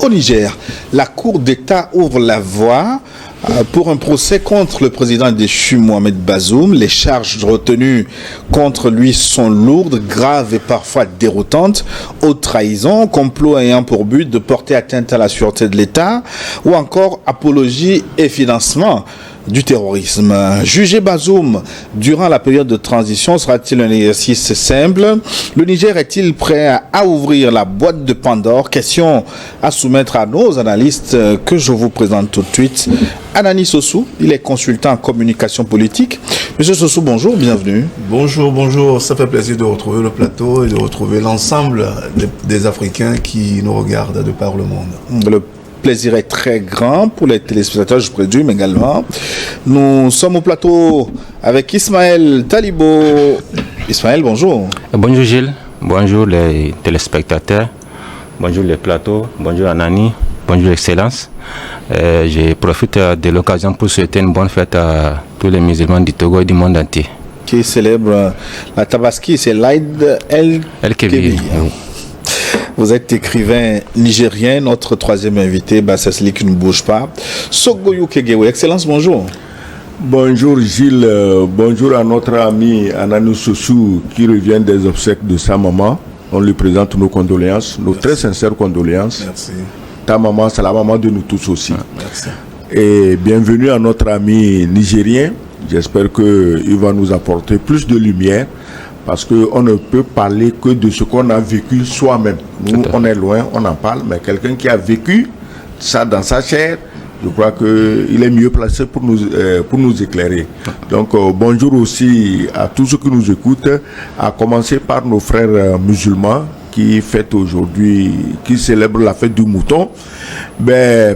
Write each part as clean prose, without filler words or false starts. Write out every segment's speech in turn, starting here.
Au Niger, la Cour d'État ouvre la voie pour un procès contre le président déchu Mohamed Bazoum. Les charges retenues contre lui sont lourdes, graves et parfois déroutantes. Haute trahison, complot ayant pour but de porter atteinte à la sûreté de l'État ou encore apologie et financement du terrorisme. Juger Bazoum durant la période de transition sera-t-il un exercice simple? Le Niger est-il prêt à ouvrir la boîte de Pandore? Question à soumettre à nos analystes que je vous présente tout de suite. Anani Sossou, il est consultant en communication politique. Monsieur Sossou, bonjour, bienvenue. Bonjour, ça fait plaisir de retrouver le plateau et de retrouver l'ensemble des Africains qui nous regardent de par le monde. Le plaisir est très grand pour les téléspectateurs, je présume également. Nous sommes au plateau avec Ismaël Talibo. Ismaël, bonjour. Bonjour Gilles, bonjour les téléspectateurs, bonjour les plateaux, bonjour Anani, bonjour Excellence. Je profite de l'occasion pour souhaiter une bonne fête à tous les musulmans du Togo et du monde entier. Qui célèbre la Tabaski, c'est l'Aïd El-Kébir. Vous êtes écrivain nigérien. Notre troisième invité, c'est celui qui ne bouge pas. Sogoyou Kegewe. Excellence, bonjour. Bonjour Gilles, bonjour à notre ami Anani Sossou qui revient des obsèques de sa maman. On lui présente nos condoléances, nos très sincères condoléances. Merci. Ta maman, c'est la maman de nous tous aussi. Merci. Et bienvenue à notre ami nigérien. J'espère qu'il va nous apporter plus de lumière. Parce qu'on ne peut parler que de ce qu'on a vécu soi-même. Nous, on est loin, on en parle, mais quelqu'un qui a vécu ça dans sa chair, je crois qu'il est mieux placé pour nous éclairer. Donc, bonjour aussi à tous ceux qui nous écoutent, à commencer par nos frères musulmans qui fêtent aujourd'hui, qui célèbrent la fête du mouton.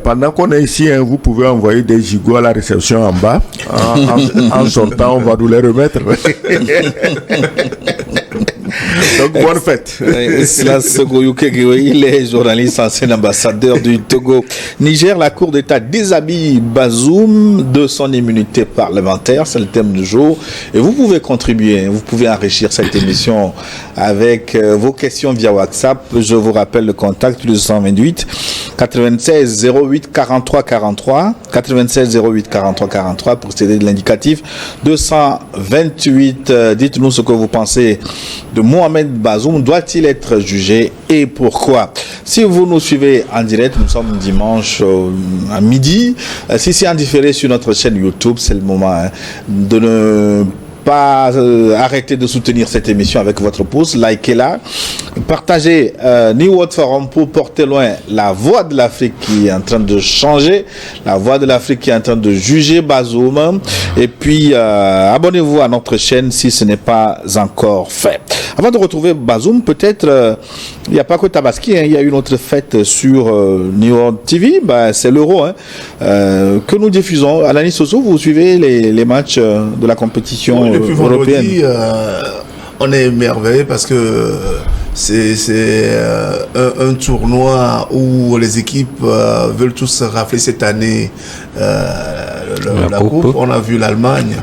Pendant qu'on est ici, vous pouvez envoyer des gigots à la réception en bas. En sortant, on va nous les remettre. Donc, bonne fête. Il est journaliste, ancien ambassadeur du Togo. Niger, la Cour d'État déshabille Bazoum de son immunité parlementaire. C'est le thème du jour. Et vous pouvez contribuer, vous pouvez enrichir cette émission avec vos questions via WhatsApp. Je vous rappelle le contact, plus 228 96 08 43 43. 96 08 43 43 pour céder de l'indicatif. 228, dites-nous ce que vous pensez de Mohamed Bazoum. Doit-il être jugé et pourquoi? Si vous nous suivez en direct, nous sommes dimanche à midi. Si c'est en différé sur notre chaîne YouTube, c'est le moment de ne pas arrêter de soutenir cette émission avec votre pouce, likez-la, partagez New World Forum pour porter loin la voix de l'Afrique qui est en train de changer, la voix de l'Afrique qui est en train de juger Bazoum, et puis abonnez-vous à notre chaîne si ce n'est pas encore fait. Avant de retrouver Bazoum, peut-être il n'y a pas que Tabaski, il y a une autre fête sur New World TV, c'est l'Euro que nous diffusons. Anani Sossou, vous suivez les matchs de la compétition depuis européenne. vendredi, on est émerveillé parce que c'est un tournoi où les équipes veulent tous rafler cette année la coupe. On a vu l'Allemagne.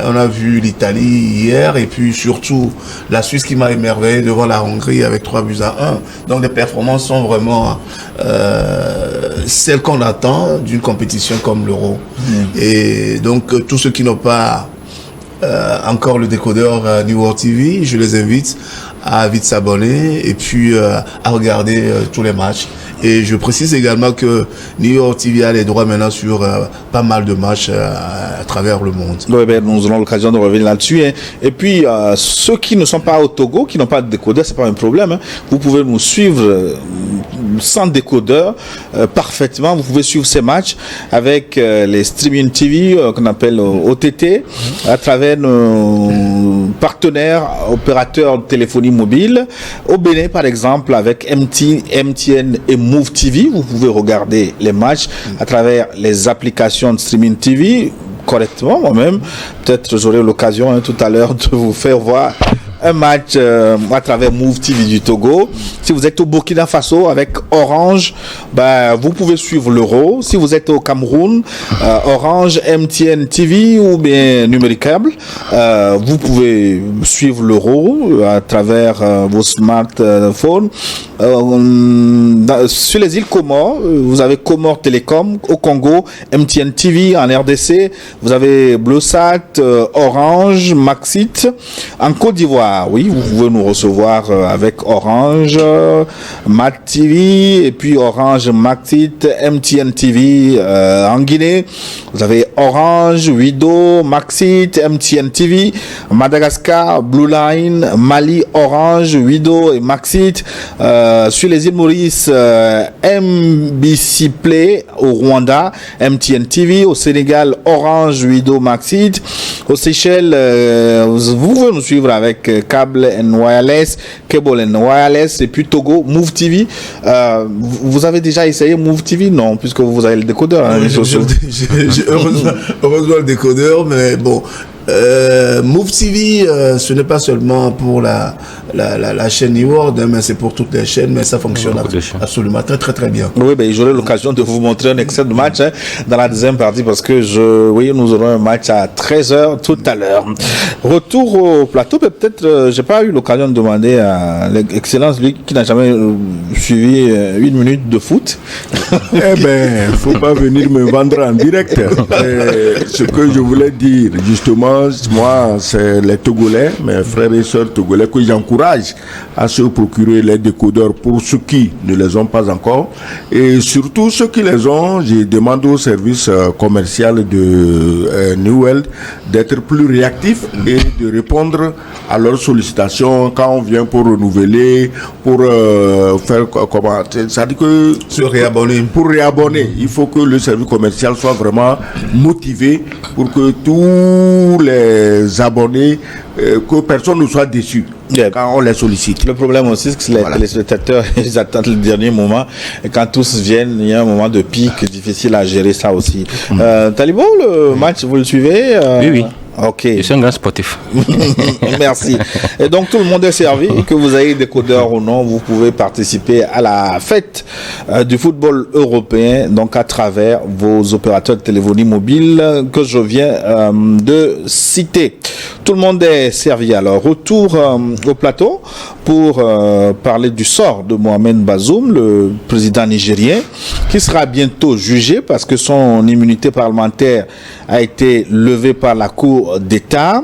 On a vu l'Italie hier et puis surtout la Suisse qui m'a émerveillé devant la Hongrie avec 3-1. Donc les performances sont vraiment celles qu'on attend d'une compétition comme l'Euro. Et donc tous ceux qui n'ont pas encore le décodeur New World TV, je les invite à vite s'abonner et puis à regarder tous les matchs. Et je précise également que New York TV a les droits maintenant sur pas mal de matchs à travers le monde. Oui, nous aurons l'occasion de revenir là-dessus. Et puis, ceux qui ne sont pas au Togo, qui n'ont pas de décodeur, c'est pas un problème. Vous pouvez nous suivre sans décodeur parfaitement. Vous pouvez suivre ces matchs avec les streaming TV qu'on appelle OTT à travers nos partenaires opérateurs de téléphonie mobile. Au Bénin, par exemple, avec MTN et Move TV, vous pouvez regarder les matchs à travers les applications de streaming TV correctement. Moi-même, peut-être j'aurai l'occasion tout à l'heure de vous faire voir un match à travers Move TV du Togo. Si vous êtes au Burkina Faso avec Orange, vous pouvez suivre l'Euro. Si vous êtes au Cameroun, Orange, MTN TV ou bien Numéricable, vous pouvez suivre l'Euro à travers vos smartphones. Sur les îles Comores, vous avez Comores Télécom. Au Congo, MTN TV. En RDC, vous avez Blosat, Orange, Maxit. En Côte d'Ivoire, oui, vous pouvez nous recevoir avec Orange, Mat TV, et puis Orange, Maxit, MTN TV. En Guinée, vous avez Orange, Wido, Maxit, MTN TV. Madagascar, Blue Line, Mali, Orange, Wido et Maxit. Sur les îles Maurice, MBC Play. Au Rwanda, MTN TV. Au Sénégal, Orange, Wido, Maxit. Aux Seychelles, vous pouvez nous suivre avec Cable and Wireless, Cable and Wireless, et puis Togo, Move TV. Vous avez déjà essayé Move TV? Non, puisque vous avez le décodeur. Hein, j'ai heureusement le décodeur, mais bon. Move TV, ce n'est pas seulement pour la chaîne New World, mais c'est pour toutes les chaînes, mais ça fonctionne absolument très bien. Oui, j'aurai l'occasion de vous montrer un extrait de match dans la deuxième partie parce que nous aurons un match à 13h tout à l'heure. Retour au plateau, peut-être, j'ai pas eu l'occasion de demander à l'excellence, lui qui n'a jamais suivi une minute de foot. Faut pas venir me vendre en direct. Ce que je voulais dire, justement, moi, c'est les Togolais, mes frères et sœurs togolais, que j'encourage à se procurer les décodeurs pour ceux qui ne les ont pas encore. Et surtout ceux qui les ont, je demande au service commercial de New World d'être plus réactif et de répondre à leurs sollicitations quand on vient pour renouveler, pour faire comment. Ça dit que se réabonner. Pour réabonner, il faut que le service commercial soit vraiment motivé pour que tous les abonnés, que personne ne soit déçu quand on les sollicite. Le problème aussi, c'est que les téléspectateurs, ils attendent le dernier moment. Et quand tous viennent, il y a un moment de pic difficile à gérer ça aussi. Talibo, le match, vous le suivez? Oui. Ok. Je suis un grand sportif. Merci. Et donc tout le monde est servi, que vous ayez décodeur ou non, vous pouvez participer à la fête du football européen, donc à travers vos opérateurs de téléphonie mobile que je viens de citer. Tout le monde est servi. Alors retour au plateau pour parler du sort de Mohamed Bazoum, le président nigérien, qui sera bientôt jugé parce que son immunité parlementaire a été levée par la Cour d'État.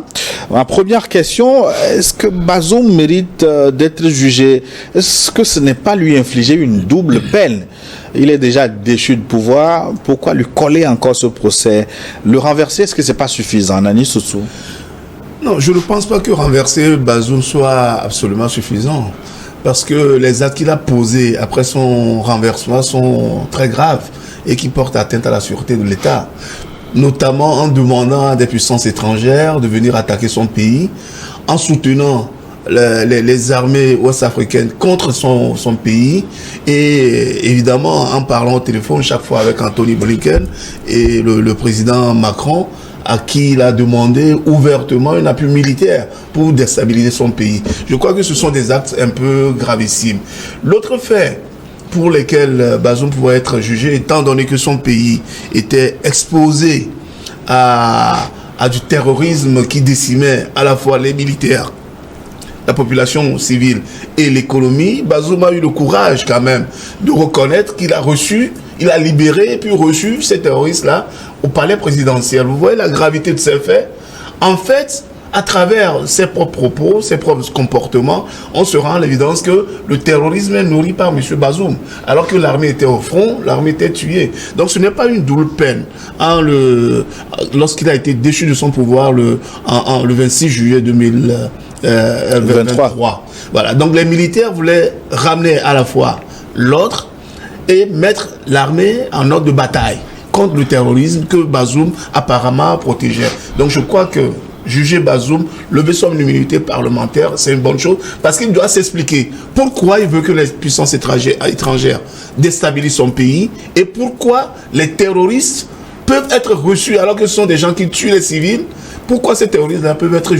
Ma première question, est-ce que Bazoum mérite d'être jugé? Est-ce que ce n'est pas lui infliger une double peine? Il est déjà déchu de pouvoir. Pourquoi lui coller encore ce procès? Le renverser, est-ce que ce n'est pas suffisant, Nani Soussou? Non, je ne pense pas que renverser Bazoum soit absolument suffisant. Parce que les actes qu'il a posés après son renversement sont très graves et qui portent atteinte à la sûreté de l'État. Notamment en demandant à des puissances étrangères de venir attaquer son pays, en soutenant les armées ouest-africaines contre son pays et évidemment en parlant au téléphone chaque fois avec Anthony Blinken et le président Macron, à qui il a demandé ouvertement un appui militaire pour déstabiliser son pays. Je crois que ce sont des actes un peu gravissimes. L'autre fait pour lesquels Bazoum pouvait être jugé, étant donné que son pays était exposé à du terrorisme qui décimait à la fois les militaires, la population civile et l'économie, Bazoum a eu le courage quand même de reconnaître qu'il a reçu, il a libéré et puis reçu ces terroristes-là au palais présidentiel. Vous voyez la gravité de ces faits? En fait, à travers ses propres propos, ses propres comportements, on se rend à l'évidence que le terrorisme est nourri par M. Bazoum. Alors que l'armée était au front, l'armée était tuée. Donc ce n'est pas une double peine. Lorsqu'il a été déchu de son pouvoir le 26 juillet 2023. Voilà. Donc les militaires voulaient ramener à la fois l'ordre et mettre l'armée en ordre de bataille contre le terrorisme que Bazoum apparemment protégeait. Donc je crois que juger Bazoum, lever son immunité parlementaire, c'est une bonne chose parce qu'il doit s'expliquer pourquoi il veut que les puissances étrangères déstabilisent son pays et pourquoi les terroristes peuvent être reçus alors que ce sont des gens qui tuent les civils Pourquoi ces terroristes-là peuvent être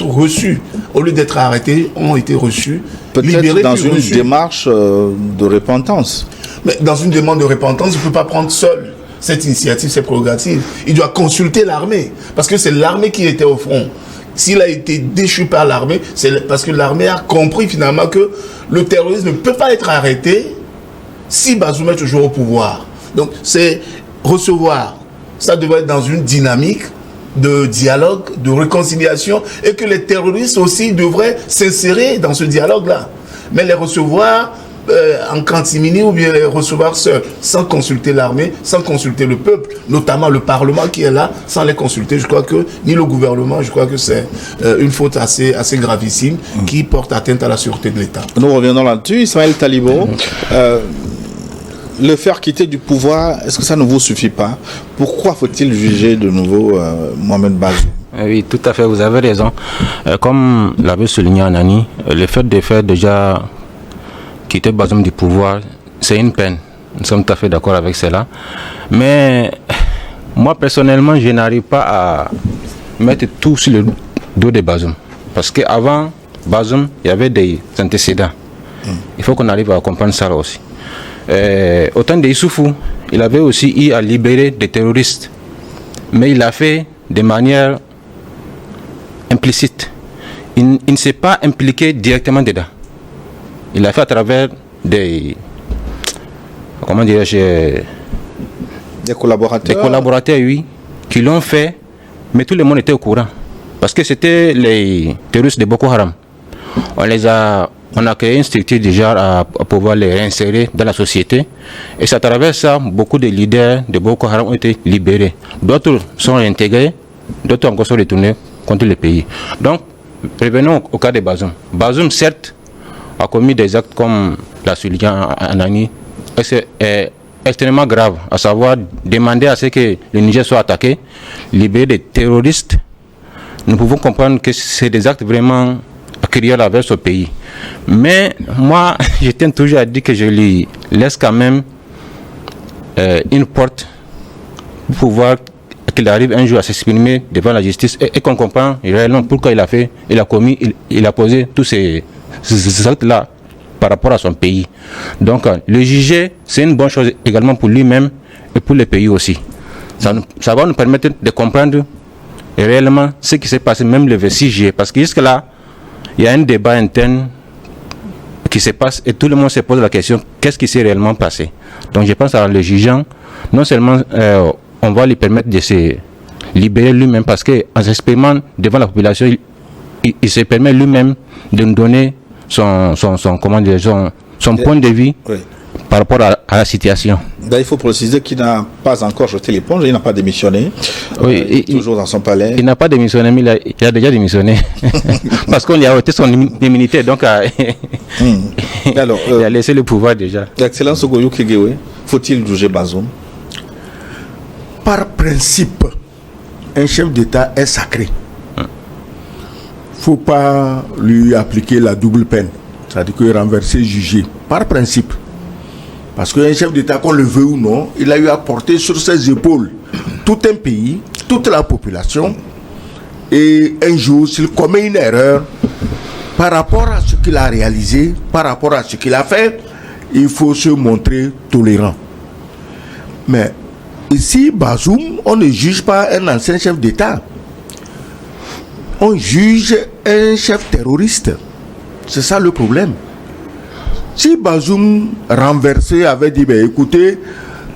reçus, au lieu d'être arrêtés, ont été reçus, peut-être dans une démarche de repentance. Mais dans une demande de repentance, il ne peut pas prendre seul cette initiative, ces prérogatives. Il doit consulter l'armée, parce que c'est l'armée qui était au front. S'il a été déchu par l'armée, c'est parce que l'armée a compris finalement que le terroriste ne peut pas être arrêté si Bazoum est toujours au pouvoir. Donc c'est recevoir. Ça devrait être dans une dynamique de dialogue, de réconciliation, et que les terroristes aussi devraient s'insérer dans ce dialogue-là. Mais les recevoir en catimini ou bien les recevoir seuls, sans consulter l'armée, sans consulter le peuple, notamment le Parlement qui est là, sans les consulter, je crois que, ni le gouvernement, je crois que c'est une faute assez gravissime qui porte atteinte à la sûreté de l'État. Nous reviendrons là-dessus. Ismaël Talibo, le faire quitter du pouvoir, est-ce que ça ne vous suffit pas? Pourquoi faut-il juger de nouveau Mohamed Bazoum? Oui, tout à fait, vous avez raison. Comme l'avait souligné Anani, le fait de faire déjà quitter Bazoum du pouvoir, c'est une peine. Nous sommes tout à fait d'accord avec cela. Mais moi, personnellement, je n'arrive pas à mettre tout sur le dos de Bazoum. Parce qu'avant Bazoum, il y avait des antécédents. Il faut qu'on arrive à comprendre ça aussi. Au temps d'Issoufou, il avait aussi eu à libérer des terroristes. Mais il l'a fait de manière implicite. Il ne s'est pas impliqué directement dedans. Il l'a fait à travers des... Comment dirais-je? Des collaborateurs. Des collaborateurs, oui, qui l'ont fait, mais tout le monde était au courant. Parce que c'était les terroristes de Boko Haram. On a créé une structure déjà à pouvoir les réinsérer dans la société. Et c'est à travers ça, beaucoup de leaders de Boko Haram ont été libérés. D'autres sont réintégrés, d'autres encore sont retournés contre le pays. Donc, revenons au cas de Bazoum. Bazoum, certes, a commis des actes comme l'a souligné Anani, c'est extrêmement grave, à savoir demander à ce que le Niger soit attaqué, libérer des terroristes. Nous pouvons comprendre que c'est des actes vraiment criards vers ce pays. Mais moi, je tiens toujours à dire que je lui laisse quand même une porte pour pouvoir qu'il arrive un jour à s'exprimer devant la justice et qu'on comprend réellement pourquoi il a commis, il a posé tous ces actes-là par rapport à son pays. Donc, le juger, c'est une bonne chose également pour lui-même et pour le pays aussi. Ça va nous permettre de comprendre réellement ce qui s'est passé, même le 26 juillet. Parce que jusque-là, il y a un débat interne qui se passe et tout le monde se pose la question, qu'est-ce qui s'est réellement passé? Donc, je pense à le jugeant, non seulement on va lui permettre de se libérer lui-même, parce qu'en s'exprimant devant la population, il se permet lui-même de nous donner son point de vue, oui, par rapport à la situation. Là, il faut préciser qu'il n'a pas encore jeté l'éponge, il n'a pas démissionné. Oui, il est toujours dans son palais. Il n'a pas démissionné, mais il a déjà démissionné. Parce qu'on lui a ôté son immunité, donc Alors, il a laissé le pouvoir déjà. Excellence Ogoyou Kegewe, faut-il juger Bazoum? Par principe, un chef d'État est sacré. Il ne faut pas lui appliquer la double peine, c'est-à-dire que renverser, juger, par principe. Parce qu'un chef d'État, qu'on le veut ou non, il a eu à porter sur ses épaules tout un pays, toute la population. Et un jour, s'il commet une erreur, par rapport à ce qu'il a réalisé, par rapport à ce qu'il a fait, il faut se montrer tolérant. Mais ici, Bazoum, on ne juge pas un ancien chef d'État. On juge un chef terroriste. C'est ça le problème. Si Bazoum renversé avait dit, ben, écoutez,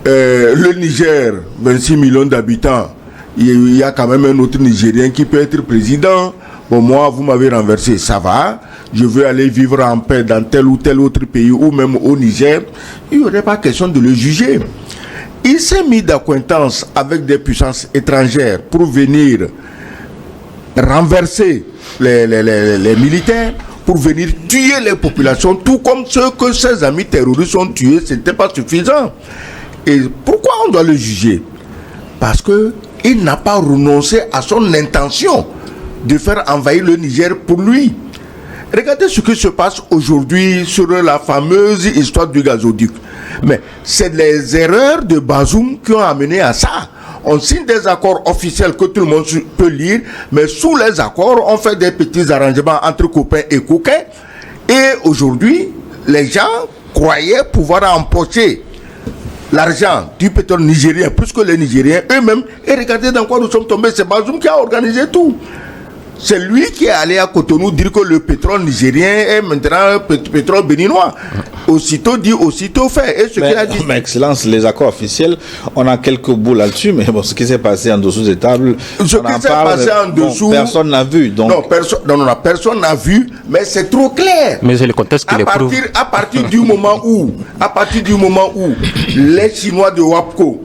le Niger, 26 millions d'habitants, il y a quand même un autre Nigérien qui peut être président. Bon, moi, vous m'avez renversé, ça va. Je veux aller vivre en paix dans tel ou tel autre pays, ou même au Niger. Il n'y aurait pas question de le juger. Il s'est mis d'acquaintance avec des puissances étrangères pour venir renverser les militaires, pour venir tuer les populations, tout comme ceux que ses amis terroristes ont tués. Ce n'était pas suffisant. Et pourquoi on doit le juger? Parce qu'il n'a pas renoncé à son intention de faire envahir le Niger pour lui. Regardez ce qui se passe aujourd'hui sur la fameuse histoire du gazoduc. Mais c'est les erreurs de Bazoum qui ont amené à ça. On signe des accords officiels que tout le monde peut lire, mais sous les accords, on fait des petits arrangements entre copains et coquins. Et aujourd'hui, les gens croyaient pouvoir empocher l'argent du pétrole nigérien plus que les Nigériens eux-mêmes. Et regardez dans quoi nous sommes tombés. C'est Bazoum qui a organisé tout. C'est lui qui est allé à Cotonou dire que le pétrole nigérien est maintenant pétrole béninois. Aussitôt dit, aussitôt fait. Et ce qu'il a dit. Mais Excellence, les accords officiels, on a quelques bouts là-dessus, mais bon, ce qui s'est passé en dessous des tables, ce qui s'est passé en dessous, personne n'a vu. Donc... Non, personne n'a vu, mais c'est trop clair. Mais c'est le contexte qui les prouve. À partir du moment où les Chinois de WAPCO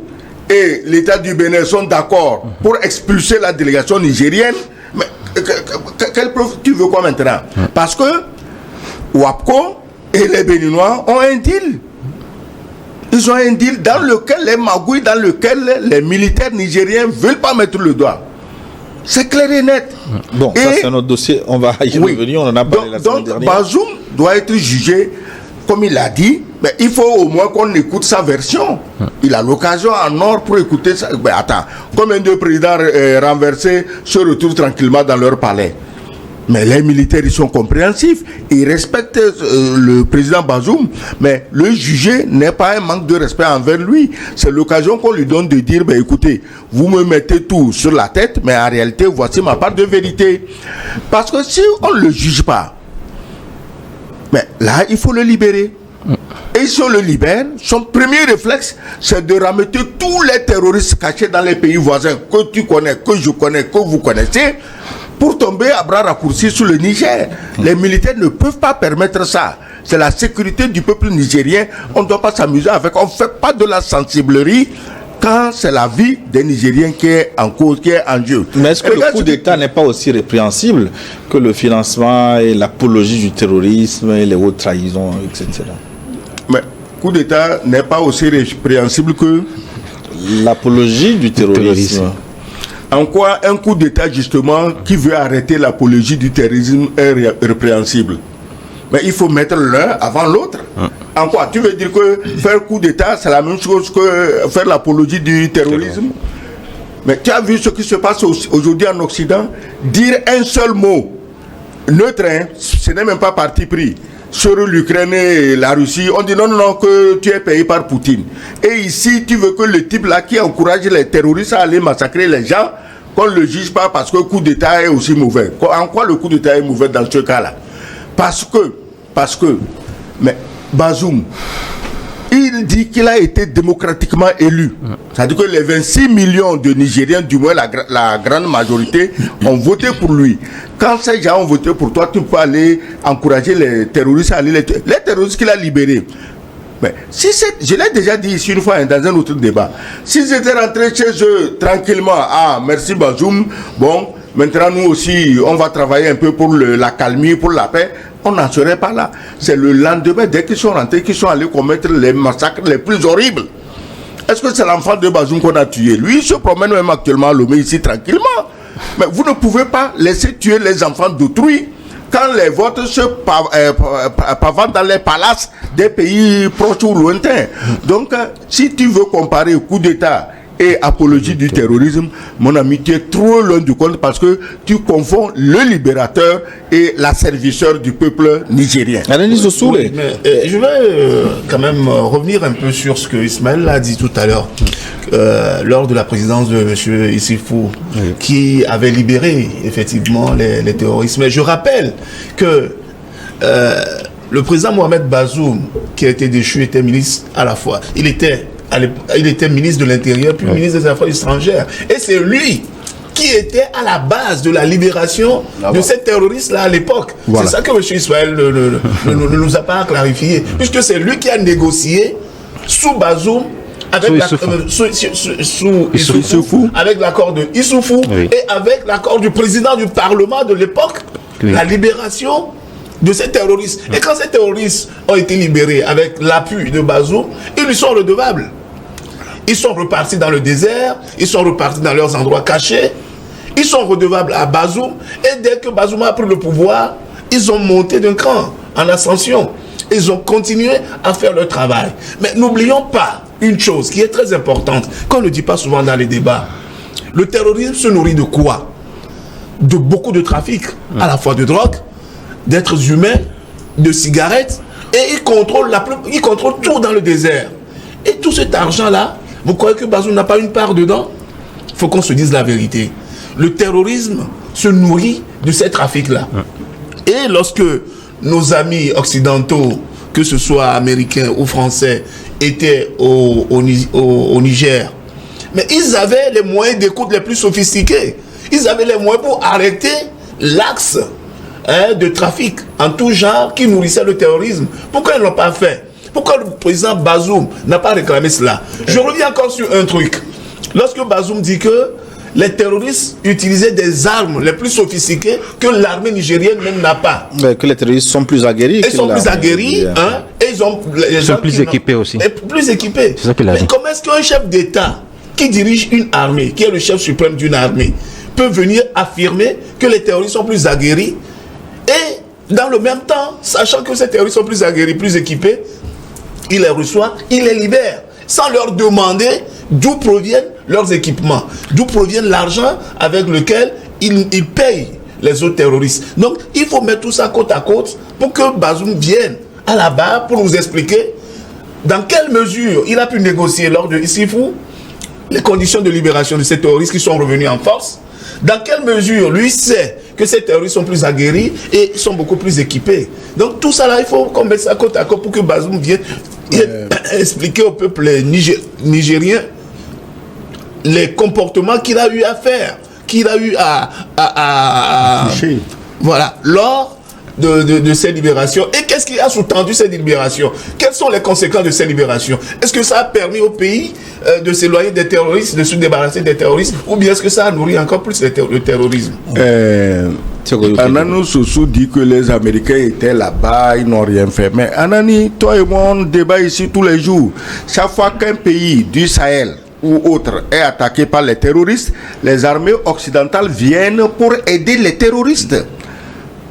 et l'État du Bénin sont d'accord pour expulser la délégation nigérienne, mais quelle preuve tu veux quoi maintenant? Parce que WAPCO et les Béninois ont un deal. Ils ont un deal dans lequel les magouilles, dans lequel les militaires nigériens ne veulent pas mettre le doigt. C'est clair et net. Bon, ça c'est notre dossier, on va y revenir, on en a parlé la semaine dernière. Donc Bazoum doit être jugé, comme il l'a dit, mais il faut au moins qu'on écoute sa version. Il a l'occasion en or pour écouter ça. Mais attends, combien de présidents renversés se retrouvent tranquillement dans leur palais? Mais les militaires, ils sont compréhensifs. Ils respectent le président Bazoum. Mais le juger n'est pas un manque de respect envers lui. C'est l'occasion qu'on lui donne de dire, ben, écoutez, vous me mettez tout sur la tête, mais en réalité, voici ma part de vérité. Parce que si on ne le juge pas, mais là, il faut le libérer. Et si on le libère, son premier réflexe, c'est de ramener tous les terroristes cachés dans les pays voisins que tu connais, que je connais, que vous connaissez, pour tomber à bras raccourcis sur le Niger. Les militaires ne peuvent pas permettre ça. C'est la sécurité du peuple nigérien. On ne doit pas s'amuser avec. On ne fait pas de la sensiblerie quand c'est la vie des Nigériens qui est en cause, qui est en jeu. Mais est-ce que le coup d'État n'est pas aussi répréhensible que le financement et l'apologie du terrorisme et les hautes trahisons, etc.? Mais coup d'État n'est pas aussi répréhensible que l'apologie du terrorisme. En quoi un coup d'État, justement, qui veut arrêter l'apologie du terrorisme est répréhensible? Mais il faut mettre l'un avant l'autre. En quoi? Tu veux dire que faire coup d'État, c'est la même chose que faire l'apologie du terrorisme? Mais tu as vu ce qui se passe aujourd'hui en Occident? Dire un seul mot, neutre, hein, ce n'est même pas parti pris, sur l'Ukraine et la Russie, on dit non, que tu es payé par Poutine. Et ici, tu veux que le type là qui encourage les terroristes à aller massacrer les gens, qu'on ne le juge pas parce que le coup d'État est aussi mauvais. En quoi le coup d'État est mauvais dans ce cas-là? Parce que, mais Bazoum, il dit qu'il a été démocratiquement élu. C'est-à-dire que les 26 millions de Nigériens, du moins la grande majorité, ont voté pour lui. Quand ces gens ont voté pour toi, tu peux aller encourager les terroristes à aller les terroristes qu'il a libérés. Mais si je l'ai déjà dit ici une fois dans un autre débat, s'ils étaient rentrés chez eux tranquillement, merci Bazoum, bon, maintenant nous aussi, on va travailler un peu pour la calmie, pour la paix, on n'en serait pas là. C'est le lendemain, dès qu'ils sont rentrés, qu'ils sont allés commettre les massacres les plus horribles. Est-ce que c'est l'enfant de Bazoum qu'on a tué? Lui, il se promène même actuellement à Lomé ici tranquillement. Mais vous ne pouvez pas laisser tuer les enfants d'autrui quand les votes se pavanent dans les palaces des pays proches ou lointains. Donc, si tu veux comparer coup d'État et apologie du terrorisme, mon ami, tu es trop loin du compte parce que tu confonds le libérateur et l'asservisseur du peuple nigérien. Oui, mais, je vais quand même revenir un peu sur ce que Ismaël a dit tout à l'heure lors de la présidence de M. Issifou, qui avait libéré effectivement les terroristes. Mais je rappelle que le président Mohamed Bazoum, qui a été déchu, était ministre à la fois. Il était ministre de l'Intérieur, puis ministre des Affaires étrangères. Et c'est lui qui était à la base de la libération de ces terroristes-là à l'époque. Voilà. C'est ça que M. Ismaël ne nous a pas clarifié. Puisque c'est lui qui a négocié sous Bazoum, avec Issoufou, avec l'accord de Issoufou, et avec l'accord du président du Parlement de l'époque, la libération de ces terroristes. Et quand ces terroristes ont été libérés avec l'appui de Bazoum, ils lui sont redevables. Ils sont repartis dans le désert, ils sont repartis dans leurs endroits cachés, ils sont redevables à Bazoum, et dès que Bazoum a pris le pouvoir, ils ont monté d'un cran en ascension. Ils ont continué à faire leur travail. Mais n'oublions pas une chose qui est très importante, qu'on ne dit pas souvent dans les débats. Le terrorisme se nourrit de quoi? De beaucoup de trafic, à la fois de drogue, d'êtres humains, de cigarettes, et il contrôle tout dans le désert. Et tout cet argent-là, vous croyez que Bazoum n'a pas une part dedans? Il faut qu'on se dise la vérité. Le terrorisme se nourrit de ces trafics-là. Et lorsque nos amis occidentaux, que ce soit américains ou français, étaient au Niger, mais ils avaient les moyens d'écoute les plus sophistiqués. Ils avaient les moyens pour arrêter l'axe de trafic en tout genre qui nourrissait le terrorisme. Pourquoi ils ne l'ont pas fait? Pourquoi le président Bazoum n'a pas réclamé cela? Je reviens encore sur un truc. Lorsque Bazoum dit que les terroristes utilisaient des armes les plus sophistiquées que l'armée nigérienne même n'a pas. Mais que les terroristes sont plus aguerris. Ils sont plus aguerris, hein, et ils sont plus équipés aussi. Plus équipés. C'est ça qu'il a dit. Mais comment est-ce qu'un chef d'État qui dirige une armée, qui est le chef suprême d'une armée, peut venir affirmer que les terroristes sont plus aguerris et, dans le même temps, sachant que ces terroristes sont plus aguerris, plus équipés, il les reçoit, il les libère, sans leur demander d'où proviennent leurs équipements, d'où provient l'argent avec lequel ils payent les autres terroristes. Donc, il faut mettre tout ça côte à côte pour que Bazoum vienne à la barre pour nous expliquer dans quelle mesure il a pu négocier lors de Issifou les conditions de libération de ces terroristes qui sont revenus en force. Dans quelle mesure lui sait que ces terroristes sont plus aguerris et sont beaucoup plus équipés. Donc tout ça là, il faut qu'on mette ça côte à côte pour que Bazoum vienne expliquer au peuple nigérien les comportements qu'il a eu à faire, qu'il a eu à voilà, lors de ces libérations. Et qu'est-ce qui a sous-tendu ces libérations? Quelles sont les conséquences de ces libérations? Est-ce que ça a permis au pays de s'éloigner des terroristes, de se débarrasser des terroristes, ou bien est-ce que ça a nourri encore plus le terrorisme? Ananou Soussou dit que les Américains étaient là-bas, ils n'ont rien fait. Mais Anani, toi et moi, on débat ici tous les jours. Chaque fois qu'un pays du Sahel ou autre est attaqué par les terroristes, les armées occidentales viennent pour aider les terroristes.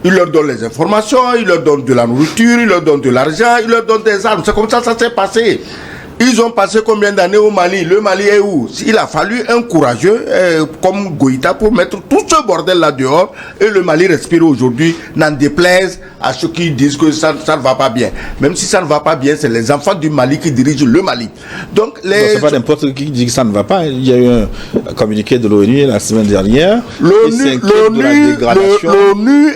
Ils leur donnent les informations, ils leur donnent de la nourriture, ils leur donnent de l'argent, ils leur donnent des armes. C'est comme ça s'est passé. Ils ont passé combien d'années au Mali? Le Mali est où? Il a fallu un courageux comme Goïta pour mettre tout ce bordel là dehors, et le Mali respire aujourd'hui, n'en déplaise à ceux qui disent que ça ne va pas bien. Même si ça ne va pas bien, c'est les enfants du Mali qui dirigent le Mali. Donc c'est pas n'importe qui dit que ça ne va pas. Il y a eu un communiqué de l'ONU la semaine dernière. L'ONU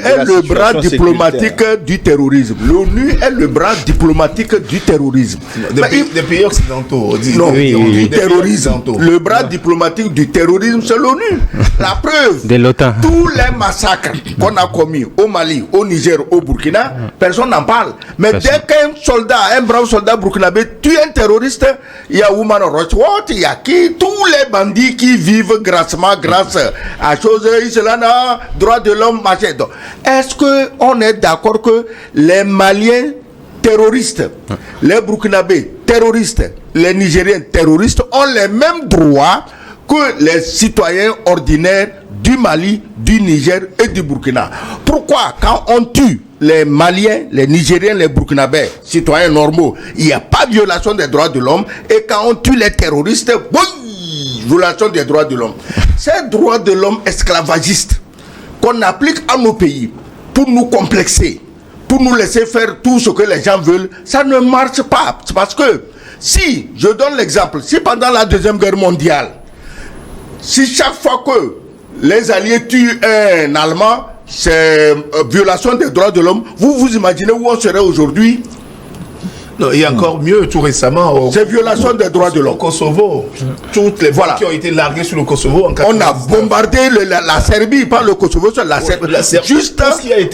est le bras diplomatique du terrorisme. L'ONU est le bras diplomatique du terrorisme. Des pays occidentaux. Du terrorisme. Le bras diplomatique du terrorisme, c'est l'ONU. La preuve, de l'OTAN. Tous les massacres qu'on a commis au Mali, au Niger, au Burkina, personne n'en parle. Mais dès qu'un brave soldat burkinabé tue un terroriste, il y a Woman Rights Watch, il y a tous les bandits qui vivent grassement grâce à choses, Islana, droits de l'homme, machin. Est-ce qu'on est d'accord que les Maliens terroristes, les Burkinabés terroristes, les Nigériens terroristes ont les mêmes droits que les citoyens ordinaires du Mali, du Niger et du Burkina? Pourquoi quand on tue les Maliens, les Nigériens, les Burkinabés, citoyens normaux, il n'y a pas de violation des droits de l'homme, et quand on tue les terroristes, violation des droits de l'homme? Ces droits de l'homme esclavagistes qu'on applique à nos pays pour nous complexer, pour nous laisser faire tout ce que les gens veulent, ça ne marche pas. C'est parce que si, je donne l'exemple, si pendant la Deuxième Guerre mondiale, si chaque fois que les Alliés tuent un Allemand, c'est violation des droits de l'homme, vous imaginez où on serait aujourd'hui? Non, il y a encore mieux, tout récemment. C'est violation des droits de l'homme. Au Kosovo. Toutes les voies qui ont été larguées sur le Kosovo en 1999. On a bombardé la Serbie, pas le Kosovo, c'est la Serbie. Juste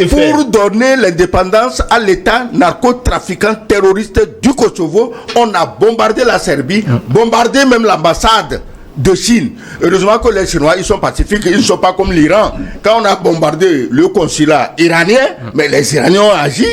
pour donner l'indépendance à l'État narcotrafiquant terroriste du Kosovo. On a bombardé la Serbie, bombardé même l'ambassade de Chine. Heureusement que les Chinois, ils sont pacifiques, ils ne sont pas comme l'Iran. Quand on a bombardé le consulat iranien, mais les Iraniens ont agi,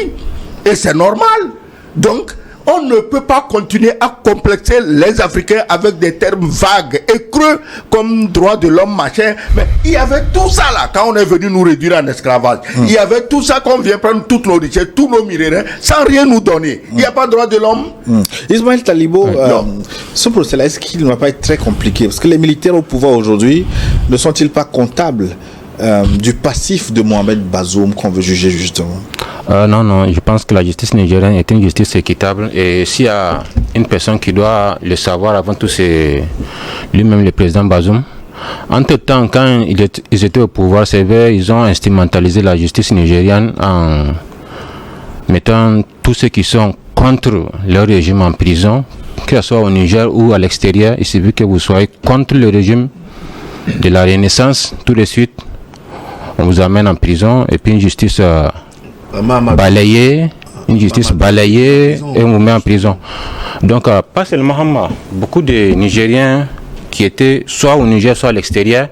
et c'est normal. Donc, on ne peut pas continuer à complexer les Africains avec des termes vagues et creux comme droit de l'homme, machin. Mais il y avait tout ça là quand on est venu nous réduire en esclavage. Il y avait tout ça qu'on vient prendre toutes nos richesses, tous nos minéraux, sans rien nous donner. Il n'y a pas de droit de l'homme. Ismaël Talibo, ce procès-là, est-ce qu'il ne va pas être très compliqué? Parce que les militaires au pouvoir aujourd'hui ne sont-ils pas comptables du passif de Mohamed Bazoum qu'on veut juger justement? Non, je pense que la justice nigérienne est une justice équitable, et s'il y a une personne qui doit le savoir avant tout, c'est lui-même le président Bazoum. Entre-temps, quand ils étaient au pouvoir, c'est vrai, ils ont instrumentalisé la justice nigérienne en mettant tous ceux qui sont contre leur régime en prison, que ce soit au Niger ou à l'extérieur. Il suffit que vous soyez contre le régime de la Renaissance, tout de suite, on vous amène en prison, et puis une justice balayée, et on vous met en prison. Donc, pas seulement Hama, beaucoup de Nigériens qui étaient soit au Niger, soit à l'extérieur,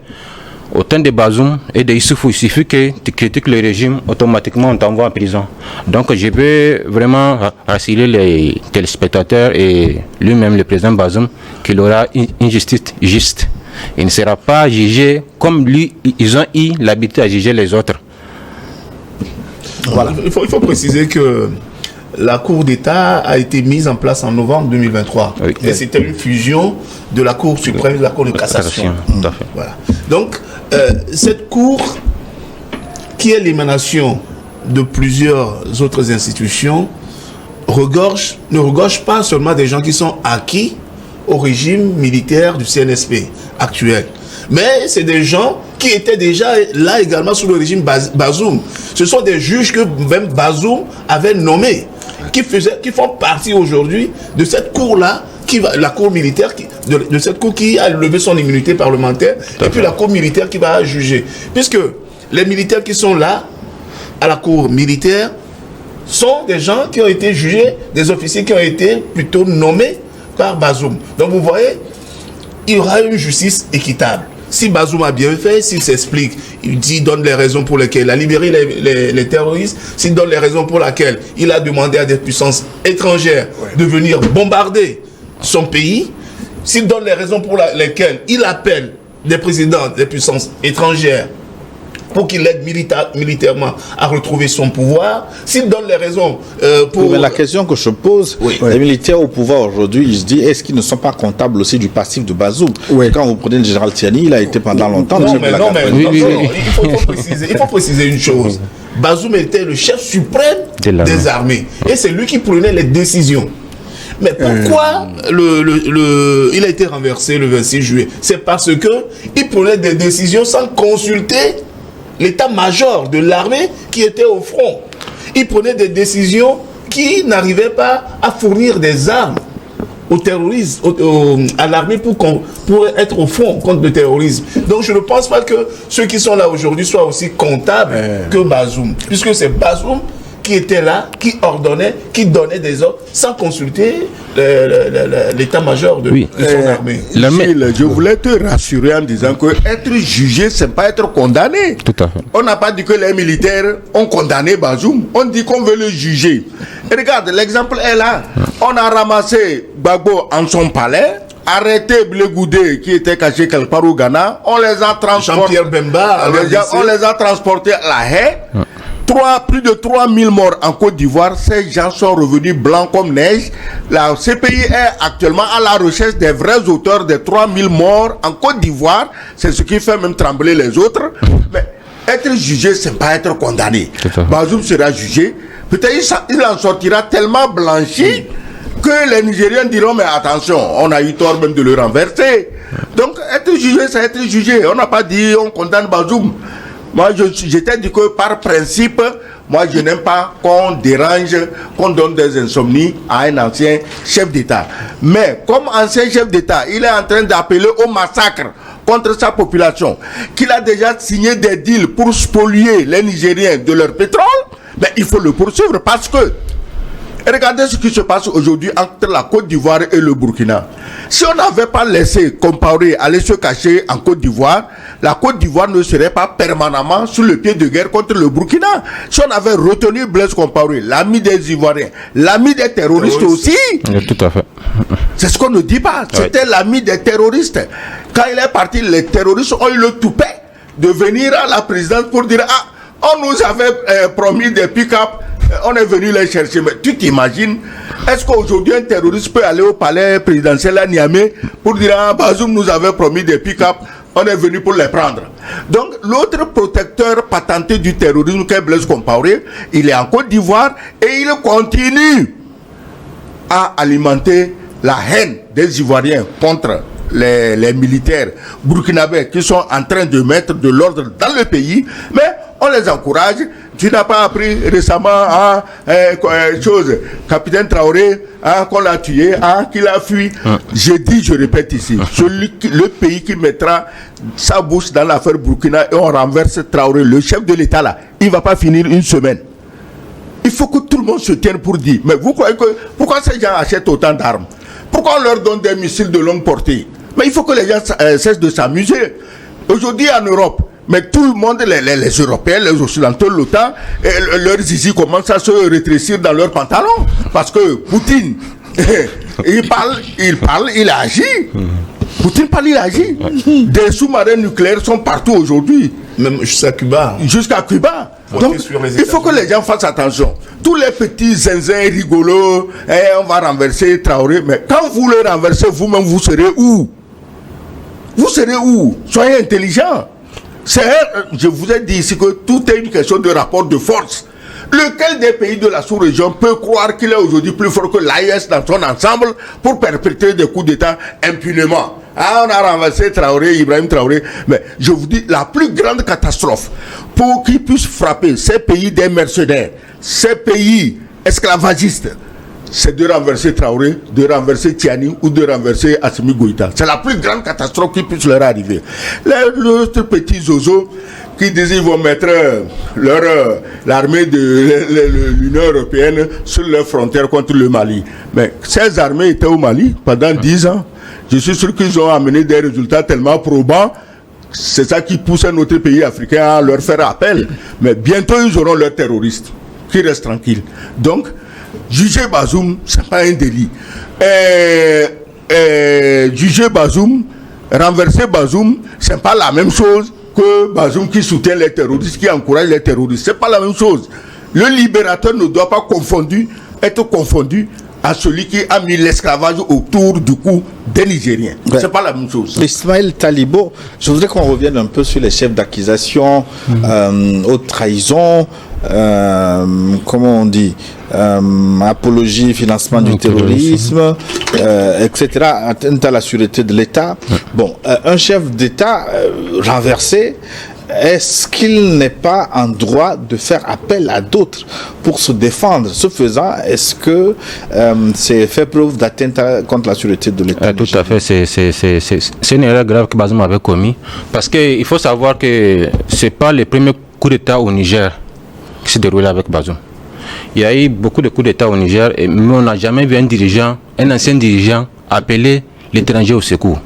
au temps de Bazoum et de Issoufou, il suffit que tu critiques le régime, automatiquement on t'envoie en prison. Donc je veux vraiment rassurer les téléspectateurs et lui-même, le président Bazoum, qu'il aura une justice juste. Il ne sera pas jugé comme lui, ils ont eu l'habitude à juger les autres. Voilà. Il faut préciser que la Cour d'État a été mise en place en novembre 2023. Oui. Et c'était une fusion de la Cour suprême et de la Cour de cassation. Tout à fait. Voilà. Donc, cette Cour, qui est l'émanation de plusieurs autres institutions, ne regorge pas seulement des gens qui sont acquis au régime militaire du CNSP actuel. Mais c'est des gens qui étaient déjà là également sous le régime Bazoum. Ce sont des juges que même Bazoum avait nommés, qui font partie aujourd'hui de cette cour-là, la cour militaire, de cette cour qui a levé son immunité parlementaire, et puis la cour militaire qui va juger. Puisque les militaires qui sont là, à la cour militaire, sont des gens qui ont été jugés, des officiers qui ont été plutôt nommés par Bazoum. Donc vous voyez, il y aura une justice équitable. Si Bazoum a bien fait, s'il s'explique, il donne les raisons pour lesquelles il a libéré les terroristes, s'il donne les raisons pour lesquelles il a demandé à des puissances étrangères de venir bombarder son pays, s'il donne les raisons pour lesquelles il appelle des présidents des puissances étrangères pour qu'il aide militairement à retrouver son pouvoir, s'il donne les raisons pour... Mais la question que je pose, les militaires au pouvoir aujourd'hui, ils se disent, est-ce qu'ils ne sont pas comptables aussi du passif de Bazoum? Quand vous prenez le général Tiani, il a été pendant longtemps... Non, il faut préciser une chose. Bazoum était le chef suprême des armées. Et c'est lui qui prenait les décisions. Mais pourquoi il a été renversé le 26 juillet? C'est parce qu'il prenait des décisions sans consulter l'état-major de l'armée qui était au front. Il prenait des décisions qui n'arrivaient pas à fournir des armes aux terroristes, à l'armée pour être au front contre le terrorisme. Donc je ne pense pas que ceux qui sont là aujourd'hui soient aussi comptables que Bazoum, puisque c'est Bazoum qui était là, qui ordonnait, qui donnait des ordres sans consulter l'état-major de son armée. Gilles, je voulais te rassurer en disant que être jugé, c'est pas être condamné. Tout à fait. On n'a pas dit que les militaires ont condamné Bazoum. On dit qu'on veut le juger. Et regarde, l'exemple est là. On a ramassé Gbagbo en son palais, arrêté Blé Goudé qui était caché quelque part au Ghana. On les a transportés. Jean-Pierre Bemba. On les a transportés à La Haye. Plus de 3000 morts en Côte d'Ivoire. Ces gens sont revenus blancs comme neige. La CPI est actuellement à la recherche des vrais auteurs des 3000 morts en Côte d'Ivoire. C'est ce qui fait même trembler les autres. Mais être jugé, c'est pas être condamné. Bazoum sera jugé. Peut-être il en sortira tellement blanchi que les Nigériens diront, mais attention, on a eu tort même de le renverser. Donc être jugé, c'est être jugé. On n'a pas dit on condamne Bazoum. Moi, j'étais dit que par principe, moi, je n'aime pas qu'on dérange, qu'on donne des insomnies à un ancien chef d'État. Mais comme ancien chef d'État, il est en train d'appeler au massacre contre sa population, qu'il a déjà signé des deals pour spolier les Nigériens de leur pétrole, mais il faut le poursuivre parce que Regardez ce qui se passe aujourd'hui entre la Côte d'Ivoire et le Burkina. Si on n'avait pas laissé Compaoré aller se cacher en Côte d'Ivoire, la Côte d'Ivoire ne serait pas permanemment sur le pied de guerre contre le Burkina. Si on avait retenu Blaise Compaoré, l'ami des Ivoiriens, l'ami des terroristes aussi. Oui, tout à fait. C'est ce qu'on ne dit pas. C'était l'ami des terroristes. Quand il est parti, les terroristes ont eu le toupet de venir à la présidence pour dire on nous avait promis des pick-up, on est venu les chercher. Mais tu t'imagines, est-ce qu'aujourd'hui un terroriste peut aller au palais présidentiel à Niamey pour dire Bazoum nous avait promis des pick-up, on est venu pour les prendre. Donc l'autre protecteur patenté du terrorisme qu'est Blaise Compaoré, il est en Côte d'Ivoire et il continue à alimenter la haine des Ivoiriens contre les militaires burkinabés qui sont en train de mettre de l'ordre dans le pays, mais on les encourage. Tu n'as pas appris récemment capitaine Traoré qu'on l'a tué, qu'il a fui. Je dis, je répète ici, le pays qui mettra sa bouche dans l'affaire Burkina et on renverse Traoré, le chef de l'État là, il ne va pas finir une semaine. Il faut que tout le monde se tienne pour dire, mais vous croyez que, pourquoi ces gens achètent autant d'armes? Pourquoi on leur donne des missiles de longue portée? Mais il faut que les gens cessent de s'amuser. Aujourd'hui en Europe, mais tout le monde, les Européens, les Occidentaux, l'OTAN, leurs zizi commencent à se rétrécir dans leurs pantalons. Parce que Poutine, il parle, il agit. Poutine parle, il agit. Des sous-marins nucléaires sont partout aujourd'hui. Même jusqu'à Cuba. Jusqu'à Cuba. Donc, il faut que les gens fassent attention. Tous les petits zinzins rigolos, on va renverser Traoré. Mais quand vous le renversez vous-même, vous serez où? Vous serez où? Soyez intelligents. Je vous ai dit ici que tout est une question de rapport de force. Lequel des pays de la sous-région peut croire qu'il est aujourd'hui plus fort que l'AES dans son ensemble pour perpétrer des coups d'État impunément? On a renversé Traoré, Ibrahim Traoré. Mais je vous dis, la plus grande catastrophe pour qu'ils puissent frapper ces pays des mercenaires, ces pays esclavagistes, c'est de renverser Traoré, de renverser Tiani ou de renverser Assimi Goïta. C'est la plus grande catastrophe qui puisse leur arriver. Les autres petits zozos qui disent qu'ils vont mettre l'armée de l'Union européenne sur leurs frontières contre le Mali. Mais ces armées étaient au Mali pendant 10 ans. Je suis sûr qu'ils ont amené des résultats tellement probants. C'est ça qui pousse un autre pays africain à leur faire appel. Mais bientôt, ils auront leurs terroristes qui restent tranquilles. Donc, juger Bazoum, ce n'est pas un délit. Juger Bazoum, renverser Bazoum, ce n'est pas la même chose que Bazoum qui soutient les terroristes, qui encourage les terroristes. Ce n'est pas la même chose. Le libérateur ne doit pas être confondu à celui qui a mis l'esclavage autour du cou des Nigériens. Ouais. C'est pas la même chose. Ismaël Talibo, je voudrais qu'on revienne un peu sur les chefs d'accusation, haute trahison, comment on dit, apologie, financement du terrorisme, etc., atteinte à la sûreté de l'État. Bon, un chef d'État renversé, est-ce qu'il n'est pas en droit de faire appel à d'autres pour se défendre? Ce faisant, est-ce que c'est fait preuve d'atteinte contre la sûreté de l'État? Tout à fait, c'est une erreur grave que Bazoum avait commis. Parce qu'il faut savoir que ce n'est pas le premier coup d'État au Niger qui s'est déroulé avec Bazoum. Il y a eu beaucoup de coups d'État au Niger, mais on n'a jamais vu un ancien dirigeant appeler l'étranger au secours.